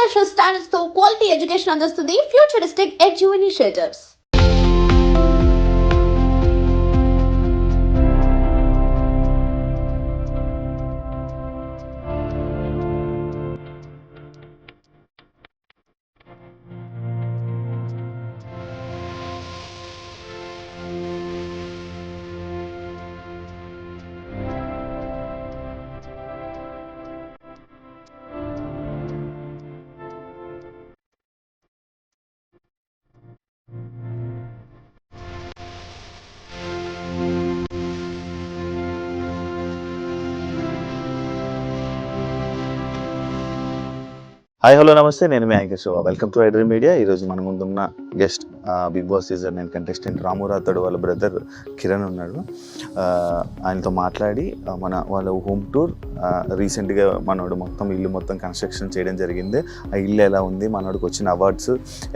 International standards తో quality education అందిస్తుంది futuristic edu initiatives. Hi hello నమస్తే, నేను మీ anchor Shiva. Welcome to iDream Media. ఈరోజు మన ముందున్న guest big boss season 9 contestant Ramu Rathod వాళ్ళ బ్రదర్ కిరణ్ ఉన్నాడు. ఆయనతో మాట్లాడి వాళ్ళ హోమ్ టూర్ రీసెంట్గా మనోడు ఇల్లు మొత్తం కన్స్ట్రక్షన్ చేయడం జరిగింది. ఆ ఇల్లు ఎలా ఉంది, మనోడికి వచ్చిన అవార్డ్స్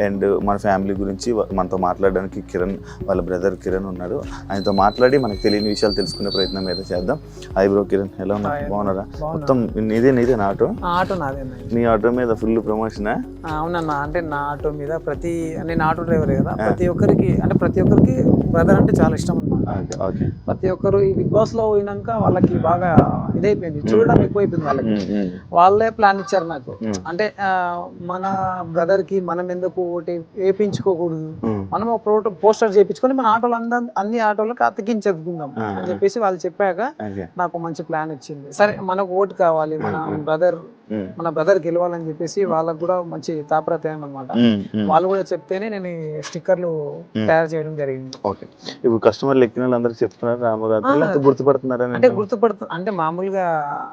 అండ్ మన ఫ్యామిలీ గురించి మనతో మాట్లాడడానికి వాళ్ళ బ్రదర్ కిరణ్ ఉన్నాడు. ఆయనతో మాట్లాడి మనకు తెలియని విషయాలు తెలుసుకునే ప్రయత్నం అయితే చేద్దాం. హాయ్ బ్రో కిరణ్, ఎలా ఉన్నారు? బాగున్నారా? మొత్తం నీదే ఆటో నాదే. నీ ఆటో మీద ఫుల్ ప్రమోషన్? అవునన్నా, అంటే నా ఆటో మీద నేను ఆటో డ్రైవర్ కదా, ప్రతి ఒక్కరికి బ్రదర్ అంటే చాలా ఇష్టం అన్నమాట. ప్రతి ఒక్కరు ఈ బిగ్ బాస్ లో పోయినాక వాళ్ళకి బాగా ఇదైపోయింది, చూడడం ఎక్కువైపోయింది వాళ్ళకి. వాళ్ళే ప్లాన్ ఇచ్చారు నాకు, అంటే మన బ్రదర్ కి మనం ఎందుకు ఒకటి వేయించుకోకూడదు, మనం పోస్టర్ చేయించుకొని మన ఆటోలు అన్ని ఆటోలకు అతికించుకుందాం అని చెప్పేసి వాళ్ళు చెప్పాక నాకు మంచి ప్లాన్ వచ్చింది. సరే, మనకు ఓటు కావాలి, మన బ్రదర్ గెలవాలని చెప్పేసి వాళ్ళకు కూడా మంచి తాపత్రయం అన్నమాట. వాళ్ళు కూడా చెప్తేనే నేను స్టిక్కర్లు తయారు చేయడం జరిగింది. ఓకే, ఇప్పుడు కస్టమర్లు ఎక్కిన వాళ్ళందరూ చెప్తున్నారు రామరాజు గుర్తుపడుతున్నారు అంటే మామూలుగా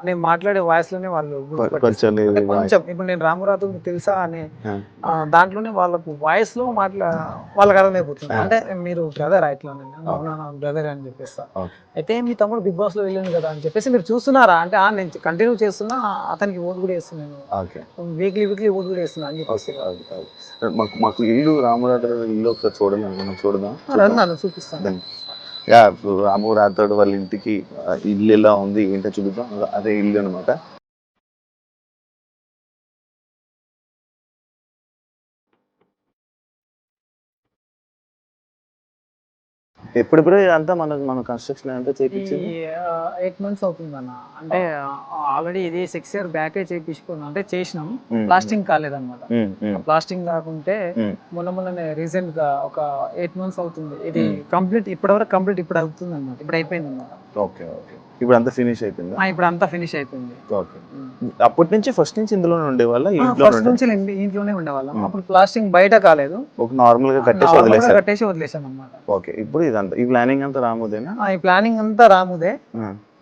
నేను మాట్లాడే వాయిస్ లోనే వాళ్ళు కొంచెం ఇప్పుడు నేను రామరాజు తెలుసా అనే దాంట్లోనే వాళ్ళకు వాయిస్ లో వాళ్ళకి అర్థమైపోతుంది. అంటే మీరు బ్రదర్ ఇట్లా బ్రదర్ అని చెప్పేస్తా. అయితే మీ తమ్ముడు బిగ్ బాస్ లో వెళ్ళాను కదా అని చెప్పేసి మీరు చూస్తున్నారా అంటే నేను కంటిన్యూ చేస్తున్నా, అతనికి ఓటు కూడా వేస్తున్నాను, వీక్లీ ఓటు కూడా వేస్తున్నా అని చెప్పేసి. మాకు ఇల్లు రామరాజు ఇల్లు ఒకసారి చూడదాం చూపిస్తాను. రాము రాథోడ్ వాళ్ళ ఇంటికి ఇల్లు ఎలా ఉంది ఏంటో చూద్దాం. అదే ఇల్లు అనమాట. ఎప్పుడెప్పుడు అంతా మన కన్స్ట్రక్షన్ అంతా చేయించింది 8 months అవుతుంది అన్న. అంటే ఆల్రెడీ ఇది 6 years బ్యాకే చేయించుకున్నాం, అంటే చేసినాం, ప్లాస్టింగ్ కాలేదన్నమాట. ప్లాస్టింగ్ కాకుంటే మొన్ననే రీసెంట్ గా ఒక 8 months అవుతుంది ఇది కంప్లీట్. ఇప్పటివరకు కంప్లీట్ ఇప్పుడు అవుతుంది అన్నమాట, ఇప్పుడు అయిపోయింది అన్నమాట. ఓకే, ఇప్పుడు అంతా ఫినిష్ అయిపోయింది. ఇప్పుడు అంతా ఫినిష్ అయిపోయింది. ఓకే, అప్పటి నుంచి ఫస్ట్ నుంచి ఇందులోనే ఉండేవాళ్ళ? ఫస్ట్ నుంచి ఇంట్లోనే ఉండేవాళ్ళం. అప్పుడు ప్లాస్టింగ్ బయట కాలేదు, ఒక నార్మల్ గా కట్టేసి వదిలేసాం అన్నమాట. ఓకే, ఇప్పుడు ఇదంతా ఈ ప్లానింగ్ అంతా రాముదేనా? ఈ ప్లానింగ్ అంతా రాముదే.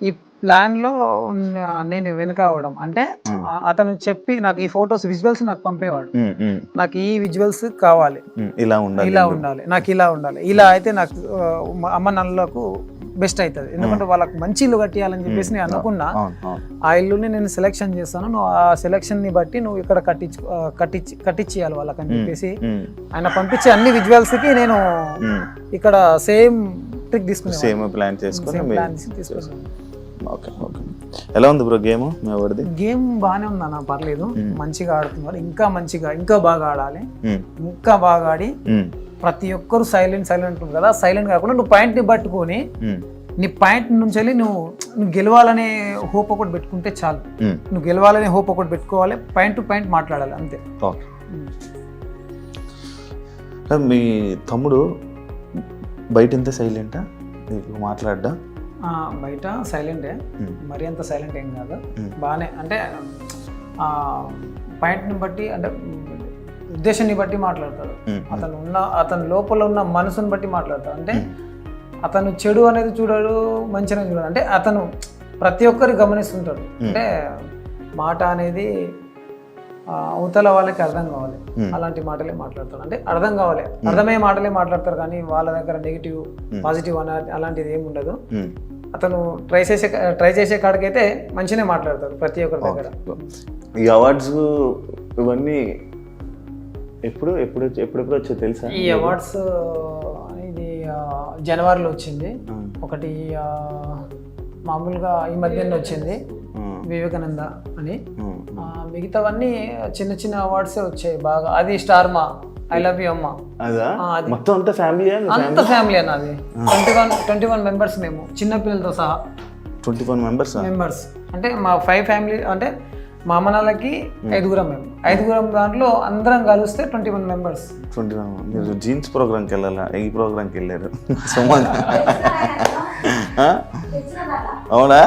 ఈ ప్లాన్ లో నేను వెనుక అవడం అంటే అతను చెప్పి నాకు ఈ ఫొటోస్ విజువల్స్ నాకు పంపేవాడు. నాకు ఈ విజువల్స్ కావాలి, ఇలా ఉండాలి, నాకు ఇలా ఉండాలి, ఇలా అయితే నాకు అమ్మ నాన్నలకు బెస్ట్ అవుతుంది. ఎందుకంటే వాళ్ళకి మంచి ఇల్లు కట్టియాలని చెప్పేసి నేను అనుకున్నా. ఆ ఇల్లుని నేను సెలెక్షన్ చేస్తాను, నువ్వు ఆ సెలెక్షన్ ని బట్టి నువ్వు ఇక్కడ కట్టించేయాలి వాళ్ళకి అని చెప్పేసి ఆయన పంపించే అన్ని విజువల్స్ కి నేను ఇక్కడ సేమ్ ట్రిక్ తీసుకున్నాను, సేమ్ ప్లాన్ తీసుకున్నాను. ఎలా ఉంది బ్రో గేమ్? గేమ్ బాగానే ఉంది అన్న, పర్లేదు, మంచిగా ఆడుతున్నారు. ఇంకా బాగా ఆడాలి, ఇంకా బాగా ఆడి ప్రతి ఒక్కరు సైలెంట్ ఉంటుంది కదా, సైలెంట్ కాకుండా నువ్వు పాయింట్ ని పట్టుకొని నీ పాయింట్ నుంచి వెళ్ళి నువ్వు గెలవాలనే హోప్ ఒకటి పెట్టుకుంటే చాలు. నువ్వు గెలవాలనే హోప్ ఒకటి పెట్టుకోవాలి, పాయింట్ టు పాయింట్ మాట్లాడాలి, అంతే. మీ తమ్ముడు బయట ఎంత సైలెంటా మాట్లాడ్డా? బయట సైలెంటే, మరి అంత సైలెంట్ ఏం కాదు, బాగానే. అంటే పాయింట్ని బట్టి, అంటే ఉద్దేశాన్ని బట్టి మాట్లాడతాడు. అతను లోపల ఉన్న మనసుని బట్టి మాట్లాడతాడు. అంటే అతను చెడు అనేది చూడడు, మంచి అనేది చూడడు. అంటే అతను ప్రతి ఒక్కరి గమనిస్తుంటాడు. అంటే మాట అనేది అవతల వాళ్ళకి అర్థం కావాలి, అలాంటి మాటలే మాట్లాడతాడు. అంటే అర్థం కావాలి, అర్థమయ్యే మాటలే మాట్లాడతారు, కానీ వాళ్ళ దగ్గర నెగిటివ్ పాజిటివ్ అలాంటిది ఏమి ఉండదు. అతను ట్రై చేసే కాడికైతే మంచిగానే మాట్లాడతాడు ప్రతి ఒక్కరి దగ్గర. ఈ అవార్డ్స్ ఇవన్నీ ఎప్పుడు వచ్చో తెలుసా? ఈ అవార్డ్స్ ఇది జనవరిలో వచ్చింది ఒకటి, మామూలుగా ఈ మధ్యలో వచ్చింది. వివేకానంద అని. మిగతావన్నీ చిన్న చిన్న అవార్డ్సే వచ్చాయి బాగా. అది స్టార్ మా ఐ లవ్ యూ అమ్మ. అదా మొత్తం అంతా ఫ్యామిలీ అంత ఫ్యామిలీ అన్న. అది 21 మెంబర్స్ మేము చిన్న పిల్లలతో సహా. 21 మెంబర్స్ అంటే మా 5 ఫ్యామిలీ, అంటే మా అమ్మ నాన్నకి 5గురం మేము. 5గురం దాంట్లో అందరం కలిస్తే 21 మెంబర్స్. 21. మీరు జీన్స్ ప్రోగ్రామ్కి వెళ్ళాలా? ఈ ప్రోగ్రామ్కి వెళ్ళారు. అవునా?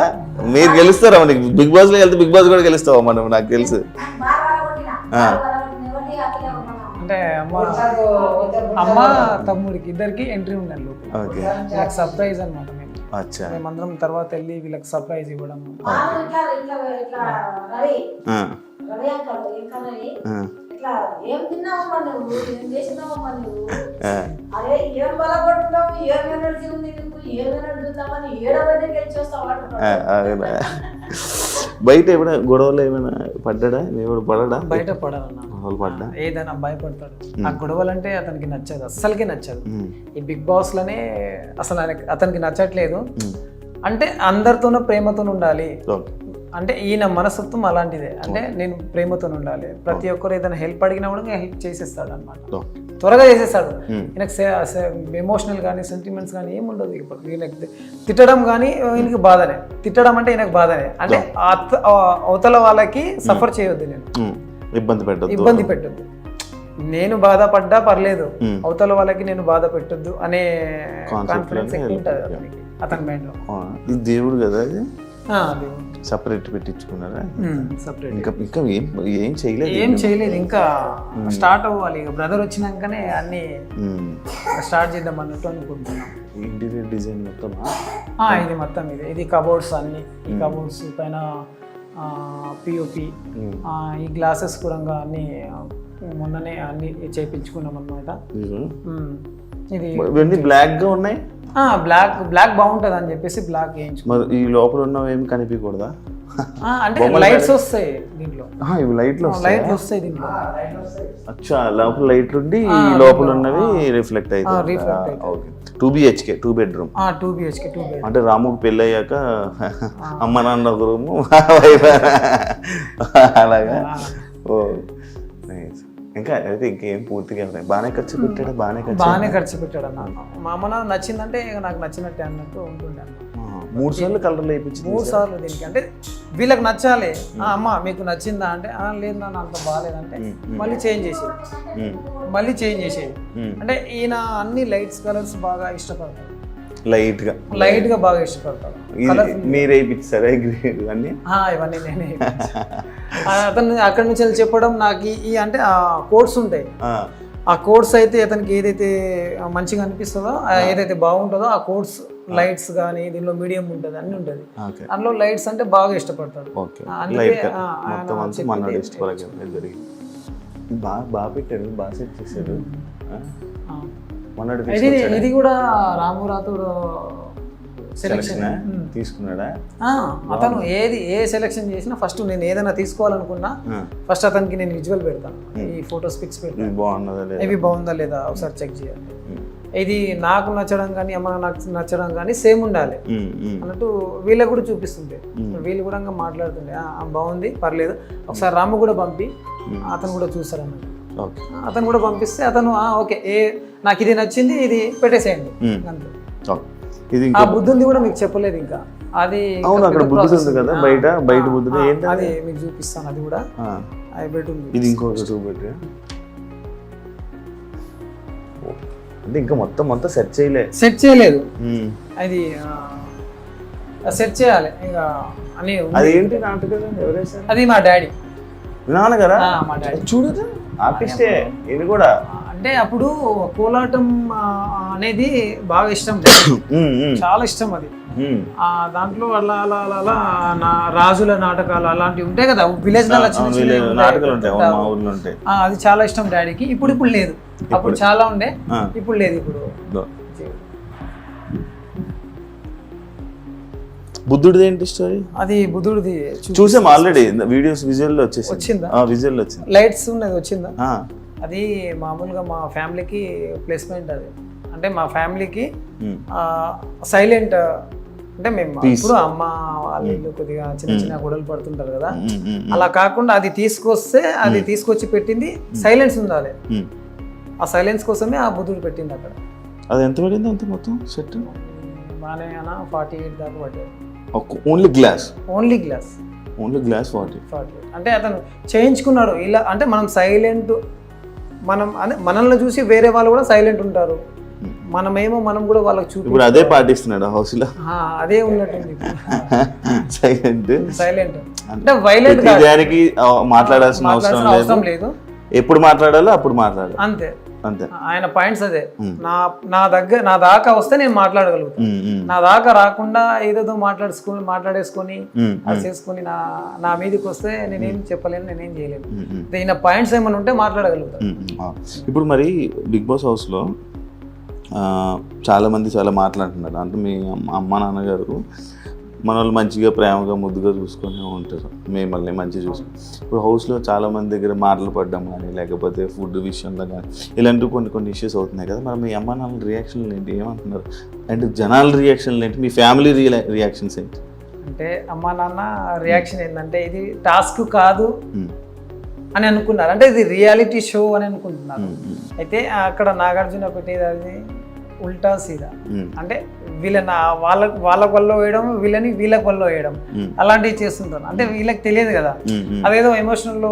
మీరు గెలుస్తారా? నీకు బిగ్ బాస్లో వెళ్తే బిగ్ బాస్ కూడా గెలుస్తావా మనం? నాకు తెలుసు. అంటే అమ్మ తమ్ముడికి ఇద్దరికి ఎంట్రీ ఉండాలి. వీళ్ళకి సర్ప్రైజ్ అనమాట. మేమందరం తర్వాత వెళ్ళి వీళ్ళకి సర్ప్రైజ్ ఇవ్వడం. బయట ఏమైనా గొడవలు ఏమైనా పడ్డా? పడడా? బయట పడ్డా ఏదైనా భయపడతాడు. ఆ గొడవలు అంటే అతనికి నచ్చదు, అస్సలకి నచ్చదు. ఈ బిగ్ బాస్ లోనే అసలు అతనికి నచ్చట్లేదు. అంటే అందరితోనూ ప్రేమతో ఉండాలి. అంటే ఈయన మనస్తత్వం అలాంటిదే. అంటే నేను ప్రేమతో ఉండాలి. ప్రతి ఒక్కరు ఏదైనా హెల్ప్ అడిగినా కూడా హెల్ప్ చేసేస్తాడు అనమాట. త్వరగా చేసేస్తాడు. ఈయనకు ఎమోషనల్ కానీ సెంటిమెంట్స్ కానీ ఏమి ఉండదు. ఇప్పుడు ఈయనకి తిట్టడం కానీ ఈయనకి బాధనే. తిట్టడం అంటే ఈయనకు బాధనే. అంటే అవతల వాళ్ళకి సఫర్ చేయొద్దు, నేను ఇబ్బంది పెట్టొద్దు. నేను బాధపడ్డా పర్లేదు, అవతల వాళ్ళకి నేను బాధ పెట్టొద్దు అనే కాన్ఫిడెన్స్ ఎక్కువ ఉంటుంది అతనికి, అతని మైండ్ లో. దేవుడు కదా, సపరేట్ పెట్టించుకున్నారా? ఇంకా ఏం చేయలేదు. ఇంకా స్టార్ట్ అవ్వాలి. ఇక బ్రదర్ వచ్చినాకనే అన్ని స్టార్ట్ చేద్దాం అన్నట్టు అనుకుంటున్నాం. ఇంటీరియర్ డిజైన్ మొత్తం ఇది మొత్తం ఇది కబోర్డ్స్ అన్ని. ఈ కబోర్డ్స్ పైన పిఓపి, ఈ గ్లాసెస్ కూడా అన్ని మొన్ననే అన్ని చేయించుకున్నాం అన్నమాట. ఇది బ్లాక్ గా ఉన్నాయి. బ్లాక్ బాగుంటది అని చెప్పేసి బ్లాక్ వేయించుకున్నాం. ఈ లోపల ఉన్నవి ఏమి కనిపించకూడదా? అంటే లైట్స్ వస్తాయి దీంట్లో. ఇవి లైట్లు వస్తాయి దీంట్లో. అచ్చా, లోపల లైట్లు ఉండి లోపల ఉన్నవి రిఫ్లెక్ట్ అవుతాయి. 2 BHK 2 బెడ్రూమ్. 2 BHK 2 bedroom. అంటే రాముకి పెళ్ళి అయ్యాక అమ్మ నాన్న ఒక రూము అలాగా. ఓ ఇంకా అయితే ఇంకేం పూర్తిగా బాగానే ఖర్చు పెట్టాడు. బాగానే ఖర్చు పెట్టాడు అన్న. మా అమ్మ నాన్న నచ్చిందంటే ఇక నాకు నచ్చినట్టే అన్నట్టు ఉంటుండే అన్న. 3 సార్లు కలర్లు వేయించి 3 సార్లు దీనికి. అంటే వీళ్ళకి నచ్చాలి. అమ్మ మీకు నచ్చిందా అంటే లేదు నాన్న అంత బాగాలేదంటే మళ్ళీ చేంజ్ చేసేది. అంటే ఈయన అన్ని లైట్స్ కలర్స్ బాగా ఇష్టపడతాడు. లైట్ గా బాగా ఇష్టపడతాడు. మీరే ఇప్పించారా ఇవన్నీ? ఇవన్నీ నేనే. అతను అక్కడి నుంచి చెప్పడం నాకు ఈ అంటే ఆ కోడ్స్ ఉంటాయి. ఆ కోడ్స్ అయితే అతనికి ఏదైతే మంచిగా అనిపిస్తుందో, ఏదైతే బాగుంటుందో ఆ కోడ్స్ లైట్స్ కానీ దీనిలో మీడియం ఉంటుంది, అన్ని ఉంటుంది. అందులో లైట్స్ అంటే బాగా ఇష్టపడతాడు. బాగా పెట్టాడు, బాగా సెట్ చేశాడు. ఇది కూడా రాము రాథోడ్ సెలెక్షన్ తీసుకున్నాడా? అతను ఏ సెలెక్షన్ చేసినా ఫస్ట్ నేను ఏదైనా తీసుకోవాలనుకున్నా ఫస్ట్ అతనికి నేను విజువల్ పెడతాను. ఈ ఫోటోస్ పిక్స్ పెడతాను, ఇవి బాగుందా లేదా ఒకసారి చెక్ చేయాలి. ఇది నాకు నచ్చడం కానీ అమ్మ నాకు నచ్చడం కానీ సేమ్ ఉండాలి అన్నట్టు వీళ్ళకి కూడా చూపిస్తుంటే వీళ్ళు కూడా మాట్లాడుతుండే బాగుంది పర్లేదు ఒకసారి రాము కూడా పంపి అతను కూడా చూస్తారు అన్నట్టు. అతను కూడా పంపిస్తే అతను ఓకే నాకు ఇది నచ్చింది ఇది పెట్టేసేయండి అంతే. ఆ బుద్ధుంది కూడా మీకు చెప్పలేదు ఇంకా. అది అక్కడ బుద్ధుడు కదా బయట బుద్ధుడు ఏంటి అది మీకు చూపిస్తాను. అది కూడా బెడ్రూమ్. ఇది ఇంకొక 2 బెడ్రూమ్. అంటే ఇంకా మొత్తం సెట్ చేయలేదు. అది సెట్ చేయాలి ఇంకా అని. అది ఏంటి నాటకం? ఎవరేసారు? అది మా డాడీ. నాన్నగారా? మా డాడీ. చూడదు ఆర్టిస్టే ఇది కూడా. అంటే అప్పుడు కోలాటం అనేది బాగా ఇష్టం, చాలా ఇష్టం అది. దాంట్లో అలా అలా అలా అలా రాజుల నాటకాలు అలాంటివి ఉంటాయి కదా విలేజ్ నాటకాలు, అది చాలా ఇష్టం డాడీకి. ఇప్పుడు లేదు. అప్పుడు చాలా ఉండే, ఇప్పుడు లేదు. ఇప్పుడు బుద్ధుడిది ఏంటి స్టోరీ? అది బుద్ధుడిది చూసాం ఆల్రెడీ వీడియోస్, విజువల్ వచ్చిందా? విజువల్ వచ్చింది. లైట్స్ ఉన్నది వచ్చిందా? అది మామూలుగా మా ఫ్యామిలీకి ప్లేస్మెంట్. అది అంటే మా ఫ్యామిలీకి సైలెంట్ అంటే మేము ఇప్పుడు అమ్మ వాళ్ళు కొద్దిగా చిన్న చిన్న గొడవలు పడుతుంటారు కదా, అలా కాకుండా అది తీసుకొచ్చి పెట్టింది సైలెన్స్ ఉండాలి. ఆ సైలెన్స్ కోసమే ఆ బుద్ధుడు పెట్టింది అక్కడ. అది ఎంత పడింది అంత మొత్తం సెట్? బాగానే 48 దాకా పడ్డాయి. ఓన్లీ గ్లాస్ 40 అంటే అతను చేయించుకున్నాడు ఇలా. అంటే మనం సైలెంట్, మనల్ని చూసి వేరే వాళ్ళు కూడా సైలెంట్ ఉంటారు, మనం కూడా వాళ్ళకి చూపి ఇప్పుడు అదే పాటిస్తున్నాడు హౌస్ లో. అదే ఉన్నట్టుంది సైలెంట్. అంటే వైలెంట్ దానికి మాట్లాడాల్సిన అవసరం లేదు, ఎప్పుడు మాట్లాడాలో అప్పుడు మాట్లాడాలి అంతే. ఆయన పాయింట్స్ అదే. నా దాకా వస్తే నేను మాట్లాడగలుగుతాను, నా దాకా రాకుండా ఏదేదో మాట్లాడేసుకొని అది చేసుకొని నా మీదకి వస్తే నేనేం చెప్పలేను, నేనేం చేయలేను. ఈయన పాయింట్స్ ఏమైనా ఉంటే మాట్లాడగలుగుతాను. ఇప్పుడు మరి బిగ్ బాస్ హౌస్ లో చాలా మంది చాలా మాట్లాడుతున్నారు. అంటే మీ అమ్మ నాన్నగారు మన వాళ్ళు మంచిగా ప్రేమగా ముద్దుగా చూసుకొని ఉంటారు, మిమ్మల్ని మంచిగా చూసుకొని. ఇప్పుడు హౌస్లో చాలామంది దగ్గర మాటలు పడడం కానీ లేకపోతే ఫుడ్ విషయంలో కానీ ఇలాంటివి కొన్ని ఇష్యూస్ అవుతున్నాయి కదా. మరి మీ అమ్మ నాన్న రియాక్షన్లు ఏంటి, ఏమంటున్నారు? అండ్ జనాల రియాక్షన్లు ఏంటి, మీ ఫ్యామిలీ రియాక్షన్స్ ఏంటి? అంటే అమ్మ నాన్న రియాక్షన్ ఏంటంటే ఇది టాస్క్ కాదు అని అనుకున్నారు, అంటే ఇది రియాలిటీ షో అని అనుకుంటున్నారు. అయితే అక్కడ నాగార్జున పెట్టేది అది ఉల్టా సీదా. అంటే వాళ్ళ వల్ల వేయడం, వీళ్ళకి వల్ల వేయడం, అలాంటివి చేస్తుంటారు. అంటే వీళ్ళకి తెలియదు కదా, అదేదో ఎమోషనల్ లో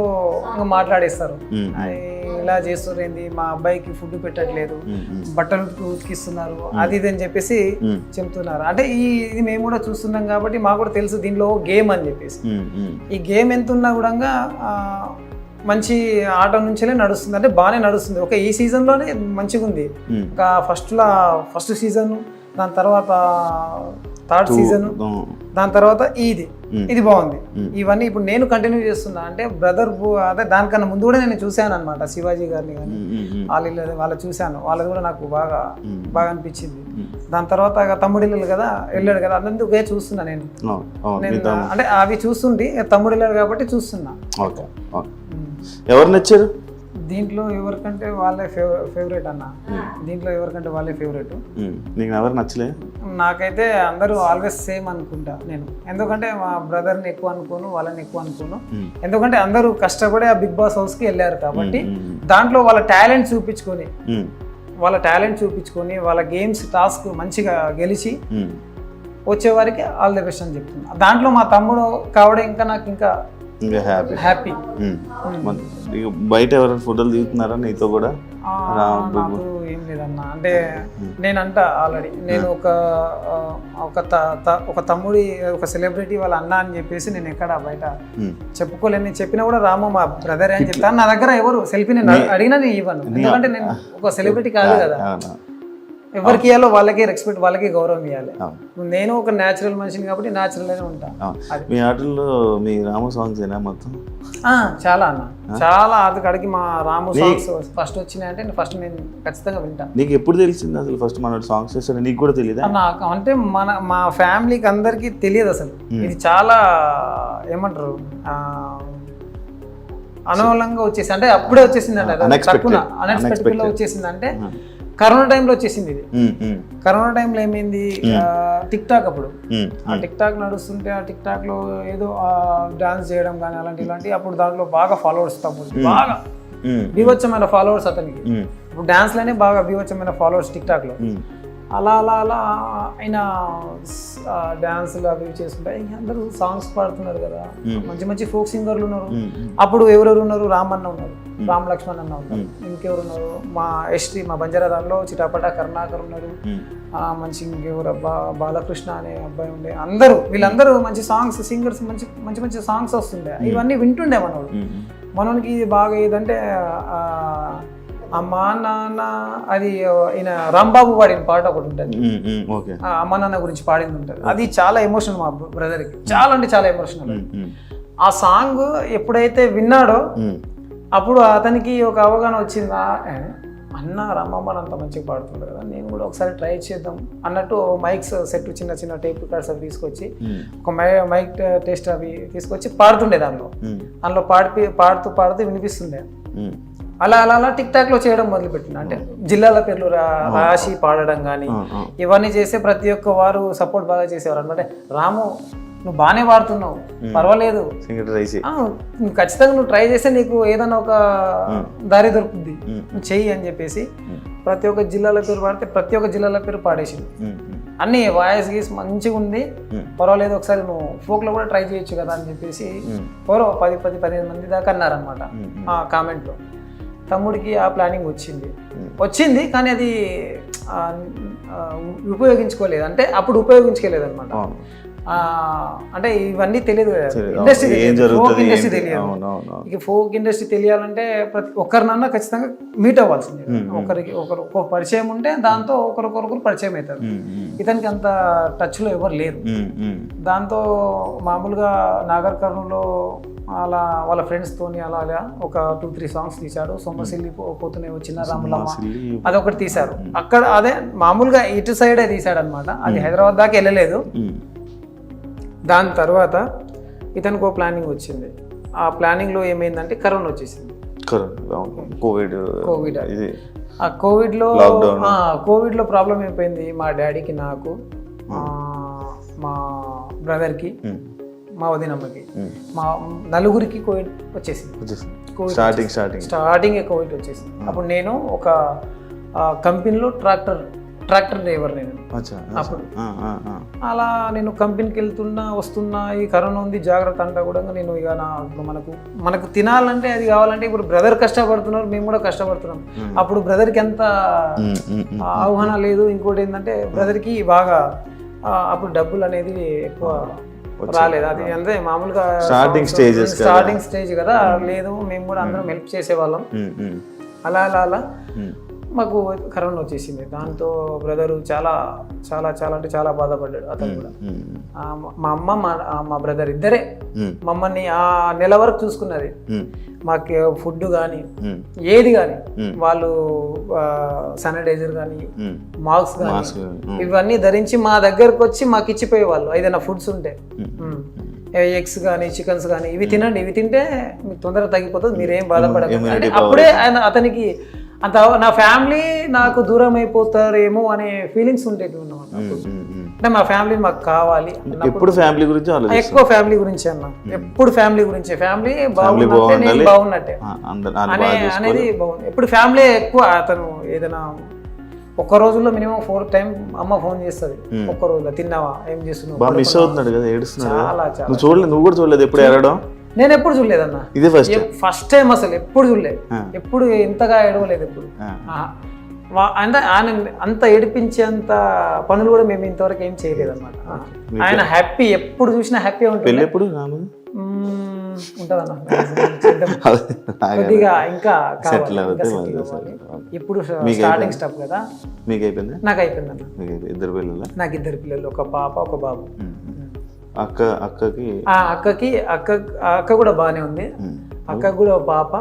మాట్లాడేస్తారు. ఇలా చేస్తారు ఏంది, మా అబ్బాయికి ఫుడ్ పెట్టట్లేదు, బట్టలు ఉతికిస్తున్నారు, అది ఇది అని చెప్పేసి చెప్తున్నారు. అంటే ఇది మేము కూడా చూస్తున్నాం కాబట్టి మాకు కూడా తెలుసు దీనిలో గేమ్ అని చెప్పేసి. ఈ గేమ్ ఎంత ఉన్నా కూడా మంచి ఆట నుంచే నడుస్తుంది, అంటే బాగానే నడుస్తుంది. ఒక ఈ సీజన్లోనే మంచిగా ఉంది. ఒక ఫస్ట్ సీజన్, దాని తర్వాత థర్డ్ సీజన్, దాని తర్వాత ఇది బాగుంది. ఇవన్నీ ఇప్పుడు నేను కంటిన్యూ చేస్తున్నా. అంటే బ్రదర్ అదే దానికన్నా ముందు కూడా నేను చూశాను అనమాట, శివాజీ గారిని కానీ వాళ్ళు చూశాను, వాళ్ళది కూడా నాకు బాగా అనిపించింది. దాని తర్వాత తమ్ముడిల్లు కదా వెళ్ళాడు కదా, అందుకే చూస్తున్నా నేను. అంటే అవి చూస్తుంటే తమ్ముడిల్లాడు కాబట్టి చూస్తున్నా. ఎవరు నచ్చారు దీంట్లో? ఎవరికంటే వాళ్ళే ఫేవరెట్ అన్న. దీంట్లో ఎవరికంటే వాళ్ళే ఫేవరెట్. నీకు ఎవరు నచ్చలే? నాకైతే అందరూ ఆల్వేస్ సేమ్ అనుకుంటా నేను. ఎందుకంటే మా బ్రదర్ని ఎక్కువ అనుకోను, వాళ్ళని ఎక్కువ అనుకోను. ఎందుకంటే అందరూ కష్టపడి ఆ బిగ్ బాస్ హౌస్కి వెళ్ళారు కాబట్టి దాంట్లో వాళ్ళ టాలెంట్ చూపించుకొని వాళ్ళ గేమ్స్ టాస్క్ మంచిగా గెలిచి వచ్చేవారికి ఆల్ ది బెస్ట్ అని చెప్తున్నా. దాంట్లో మా తమ్ముడు కావడం ఇంకా హ్యాపీ. బయట ఎవరైనా ఫోటోలు దిగుతున్నారా నీతో కూడా? నాకు ఏం లేదన్నా. అంటే నేనంట ఆల్రెడీ నేను ఒక తమ్ముడి ఒక సెలబ్రిటీ వాళ్ళ అన్న అని చెప్పేసి నేను ఎక్కడ బయట చెప్పుకోలేను. నేను చెప్పినా కూడా రాము మా బ్రదర్ అని చెప్తాను. నా దగ్గర ఎవరు సెల్ఫీ నేను అడిగినా నేను ఇవ్వను, ఎందుకంటే నేను ఒక సెలబ్రిటీ కాదు కదా. ఎవరికి ఇవ్వాలో వాళ్ళకి రెస్పెక్ట్, వాళ్ళకి గౌరవం ఇవ్వాలి. నేను ఒక న్యాచురల్ మనిషిని కాబట్టి న్యాచురల్ గానే ఉంటా. మీ ఆటల్లో మీ రాము సాంగ్స్ ఏనా మొత్తం? చాలా అన్న, చాలా అక్కడికి మా రాము సాంగ్స్ ఫస్ట్ వచ్చినాయంటే ఫస్ట్ నేను ఖచ్చితంగా వింటా. నీకు ఎప్పుడు తెలిసింది అసలు ఫస్ట్ మన సాంగ్స్ చేస్తాను? నీకు కూడా తెలియదా? నాకు అంటే మా ఫ్యామిలీకి అందరికి తెలియదు అసలు. ఇది చాలా ఏమంటారు అనవలంగా వచ్చేసి, అంటే అప్పుడే వచ్చేసింది అంటే అన్ఎక్స్పెక్టెడ్ గా వచ్చేసింది. అంటే కరోనా టైంలో వచ్చేసింది ఇది. కరోనా టైంలో ఏమైంది, టిక్ టాక్ అప్పుడు ఆ టిక్ టాక్ నడుస్తుంటే ఆ టిక్ టాక్ లో ఏదో డాన్స్ చేయడం కానీ ఇలాంటి అప్పుడు దాంట్లో బాగా ఫాలోవర్స్, బాగా బీభత్సమైన ఫాలోవర్స్ అతనికి. ఇప్పుడు డాన్స్ లోనే బాగా బీభత్సమైన ఫాలోవర్స్ టిక్ టాక్ లో. అలా ఆయన డాన్సులు అవి చేసుకుంటే అందరూ సాంగ్స్ పాడుతున్నారు కదా, మంచి ఫోక్ సింగర్లు ఉన్నారు. అప్పుడు ఎవరెవరు ఉన్నారు, రామన్న ఉన్నారు, రామ్ లక్ష్మణ్ అన్న ఉన్నారు, ఇంకెవరు ఉన్నారు, మా ఎస్టీ మా బంజారాలో చిటాపట కరుణాకర్ ఉన్నారు, మంచి ఇంకెవరు బాలకృష్ణ అనే అబ్బాయి ఉండే. వీళ్ళందరూ మంచి సాంగ్స్ సింగర్స్, మంచి సాంగ్స్ వస్తుండే. ఇవన్నీ వింటుండే మనకి. ఇది బాగా ఏదంటే అమ్మా నాన్న, అది ఈయన రాంబాబు పాడిన పాట ఒకటి ఉంటుంది, అమ్మా నాన్న గురించి పాడింది ఉంటుంది. అది చాలా ఎమోషనల్ మా బ్రదర్కి, చాలా అంటే చాలా ఎమోషనల్. ఆ సాంగ్ ఎప్పుడైతే విన్నాడో అప్పుడు అతనికి ఒక అవగాహన వచ్చింది, అన్న రామమ్మని అంత మంచిగా పాడుతుంది కదా, నేను కూడా ఒకసారి ట్రై చేద్దాం అన్నట్టు మైక్స్ సెట్, చిన్న టేప్ రికార్డ్స్ అవి తీసుకొచ్చి ఒక మైక్ టెస్ట్ అవి తీసుకొచ్చి పాడుతుండే. దాంట్లో పాడుతూ వినిపిస్తుండే. అలా అలా అలా టిక్ టాక్ లో చేయడం మొదలుపెట్టిన. అంటే జిల్లాల పేర్లు రాసి పాడడం కానీ ఇవన్నీ చేస్తే ప్రతి ఒక్క వారు సపోర్ట్ బాగా చేసేవారు అనమాట. రాము నువ్వు బాగానే పాడుతున్నావు, పర్వాలేదు, నువ్వు ఖచ్చితంగా నువ్వు ట్రై చేస్తే నీకు ఏదైనా ఒక దారి దొరుకుతుంది, నువ్వు చెయ్యి అని చెప్పేసి ప్రతి ఒక్క జిల్లాల పేరు పాడితే ప్రతి ఒక్క జిల్లాల పేరు పాడేసింది. అన్ని వాయిస్ గీస్ మంచిగా ఉంది, పర్వాలేదు ఒకసారి నువ్వు ఫోక్లో కూడా ట్రై చేయొచ్చు కదా అని చెప్పేసి ఎవరో 10-15 మంది దాకా అన్నారనమాట ఆ కామెంట్లో. తమ్ముడికి ఆ ప్లానింగ్ వచ్చింది కానీ అది ఉపయోగించుకోలేదు. అంటే అప్పుడు ఉపయోగించుకోలేదు అనమాట. అంటే ఇవన్నీ తెలియదు కదా, ఇండస్ట్రీ ఫోక్ ఇండస్ట్రీ తెలియదు. ఇక ఫోక్ ఇండస్ట్రీ తెలియాలంటే ప్రతి ఒక్కరినన్నా ఖచ్చితంగా మీట్ అవ్వాల్సిందే. ఒకరు పరిచయం ఉంటే దాంతో ఒకరికొకరు పరిచయం అవుతారు. ఇతనికి అంత టచ్ లో ఎవరు లేరు. దాంతో మామూలుగా నాగర్ కర్నూలులో అలా వాళ్ళ ఫ్రెండ్స్ తోని అలా ఒక 2-3 సాంగ్స్ తీశాడు. సొమ్మసిల్లి పోతూనే వచ్చిన రాములమ్మ అదొకటి తీశారు. అక్కడ అదే మామూలుగా ఇటు సైడే తీశాడు అనమాట. అది హైదరాబాద్ దాకా వెళ్ళలేదు. దాని తర్వాత ఇతనికి ఒక ప్లానింగ్ వచ్చింది. ఆ ప్లానింగ్లో ఏమైందంటే కరోనా వచ్చేసింది. ఆ కోవిడ్లో ప్రాబ్లం అయిపోయింది మా డాడీకి, నాకు, మా బ్రదర్కి, మా వదినమ్మకి, మా నలుగురికి కోవిడ్ వచ్చేసింది. స్టార్టింగ్ కోవిడ్ వచ్చేసింది. అప్పుడు నేను ఒక కంపెనీలో ట్రాక్టర్ డ్రైవర్ నేను. అప్పుడు అలా నేను కంపెనీకి వస్తున్నా ఈ కరోనా ఉంది జాగ్రత్త అంటా కూడా నేను ఇక మనకు తినాలంటే అది కావాలంటే ఇప్పుడు బ్రదర్ కష్టపడుతున్నారు, మేము కూడా కష్టపడుతున్నాం. అప్పుడు బ్రదర్కి ఎంత ఆహ్వాన లేదు. ఇంకోటి ఏంటంటే బ్రదర్కి బాగా అప్పుడు డబ్బులు అనేది ఎక్కువ రాలేదు. అది అంటే మామూలుగా స్టార్టింగ్ స్టేజ్ కదా, లేదు మేము కూడా అందరం హెల్ప్ చేసేవాళ్ళం. అలా అలా అలా మాకు కరోనా వచ్చేసింది. దాంతో బ్రదరు చాలా చాలా చాలా అంటే చాలా బాధపడ్డాడు. అతను కూడా మా అమ్మ మా బ్రదర్ ఇద్దరే మమ్మల్ని ఆ నెల వరకు చూసుకున్నది. మాకు ఫుడ్ కానీ ఏది కానీ వాళ్ళు శానిటైజర్ కానీ మాస్క్ కానీ ఇవన్నీ ధరించి మా దగ్గరకు వచ్చి మాకు ఇచ్చిపోయేవాళ్ళు. ఏదైనా ఫుడ్స్ ఉంటే ఎగ్స్ కానీ చికెన్స్ కానీ ఇవి తినండి, ఇవి తింటే మీకు తొందరగా తగ్గిపోతుంది, మీరేం బాధపడకండి అంటే అప్పుడే అతనికి అంత నా ఫ్యామిలీ నాకు దూరం అయిపోతారేమో అనే ఫీలింగ్స్ ఉంటాయి అన్నమాట. అంటే మా ఫ్యామిలీ మాకు కావాలి, ఎక్కువ ఫ్యామిలీ గురించి అన్న, ఎప్పుడు ఫ్యామిలీ గురించి, ఫ్యామిలీ బాగున్నట్టే నేను బాగున్నట్టే అనేది బాగుంది. ఎప్పుడు ఫ్యామిలీ ఎక్కువ. అతను ఏదైనా ఒక్క రోజుల్లో మినిమం 4 times అమ్మ ఫోన్ చేస్తుంది. ఒక్క రోజులో తిన్నావా, ఏం చేస్తున్నావు, మిస్ అవుతున్నాడు కదా, ఏడుస్తున్నాడు. చాలా చూడలేదు, నువ్వు కూడా చూడలేదు ఎప్పుడు ఏడవడం? నేను ఎప్పుడు చూడలేదన్న, ఇదే ఫస్ట్ టైం అసలు ఎప్పుడు చూడలేదు, ఎప్పుడు ఇంతగా ఏడవలేదు ఎప్పుడు. అంటే ఆయన అంత ఏడిపించేంత పనులు కూడా మేము ఇంతవరకు ఏం చేయలేదు అనమాట. ఆయన హ్యాపీ, ఎప్పుడు చూసినా హ్యాపీగా ఉంటుంది. ఎప్పుడు ఉంటుందన్న కొద్దిగా ఇంకా ఇప్పుడు స్టార్టింగ్ స్టెప్ కదా. మీకు అయిపోయింది? నాకు అయిపోయింది అన్న. ఇద్దరు పిల్లలు? నాకు 2 పిల్లలు, ఒక పాప ఒక బాబు. అక్కకి అక్క కూడా బాగానే ఉంది. అక్క కూడా ఒక పాప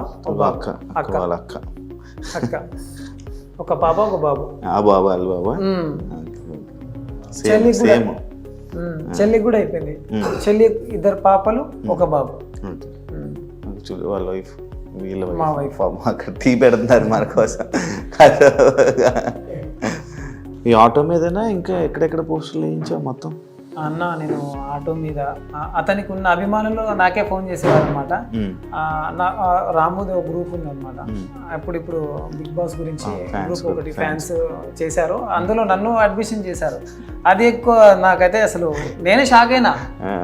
ఒక పాప ఒక బాబు. చెల్లికి కూడా అయిపోయింది. చెల్లి 2 పాపలు ఒక బాబు. వాళ్ళ వైఫ్, మా వైఫ్ అక్కడ టీ పెడుతున్నారు మన కోసం. ఈ ఆటో మీదనా ఇంకా ఎక్కడెక్కడ పోస్టులు వేయించావు మొత్తం? అన్న నేను ఆటో మీద అతనికి ఉన్న అభిమానులు నాకే ఫోన్ చేసేవారు అనమాట. రాముది ఒక గ్రూప్ ఉంది అనమాట. ఇప్పుడు బిగ్ బాస్ గురించి గ్రూప్ ఒకటి ఫ్యాన్స్ చేశారు, అందులో నన్ను అడ్మిషన్ చేశారు. అది ఎక్కువ నాకైతే అసలు నేనే షాక్ అయినా.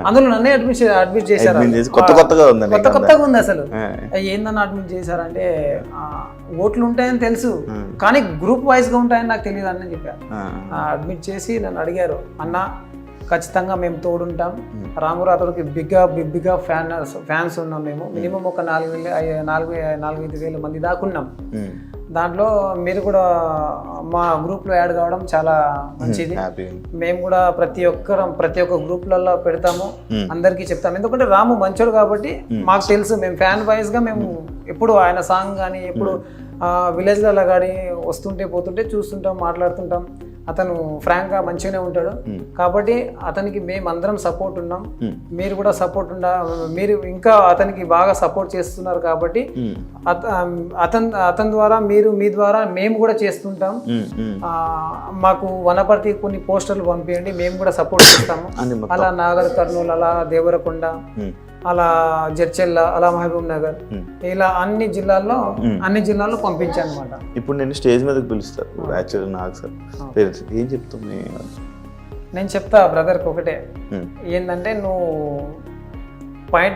అందులో నన్నే అడ్మిట్ చేశారు. కొత్తగా ఉంది అసలు. ఏందన్న అడ్మిట్ చేశారంటే ఓట్లు ఉంటాయని తెలుసు కానీ గ్రూప్ వైజ్ గా ఉంటాయని నాకు తెలియదు అని చెప్పారు. అడ్మిట్ చేసి నన్ను అడిగారు, అన్న ఖచ్చితంగా మేము తోడుంటాం, రాము రాథోడ్కి బిగ్గా ఫ్యాన్స్ ఉన్నాం మేము. మినిమం ఒక 4-5 వేల మంది దాకా ఉన్నాం. దాంట్లో మీరు కూడా మా గ్రూప్లో యాడ్ కావడం చాలా మంచిది. మేము కూడా ప్రతి ఒక్క గ్రూప్లలో పెడతాము, అందరికీ చెప్తాము. ఎందుకంటే రాము మంచోడు కాబట్టి మాకు తెలుసు. మేము ఫ్యాన్ వైజ్గా మేము ఎప్పుడు ఆయన సాంగ్ కానీ ఎప్పుడు విలేజ్లలో కానీ వస్తుంటే పోతుంటే చూస్తుంటాం, మాట్లాడుతుంటాం. అతను ఫ్రాంక్ గా మంచిగానే ఉంటాడు. కాబట్టి అతనికి మేము అందరం సపోర్ట్ ఉన్నాం, మీరు కూడా సపోర్ట్ మీరు ఇంకా అతనికి బాగా సపోర్ట్ చేస్తున్నారు కాబట్టి అతని ద్వారా మీ ద్వారా మేము కూడా చేస్తుంటాం. మాకు వనపర్తి కొన్ని పోస్టర్లు పంపించండి, మేము కూడా సపోర్ట్ చేస్తాము. అలా నాగర్ కర్నూలు, అలా దేవరకొండ, అలా జడ్చెల్ల, అలా మహబూబ్ నగర్, ఇలా అన్ని జిల్లాల్లో పంపించాను అనమాట. ఇప్పుడు నేను స్టేజ్ మీదకి పిలుస్తాను యాక్చువల్లీ నాకు సార్ ఏం చెప్తాను నేను చెప్తా బ్రదర్కి ఒకటే, ఏంటంటే నువ్వు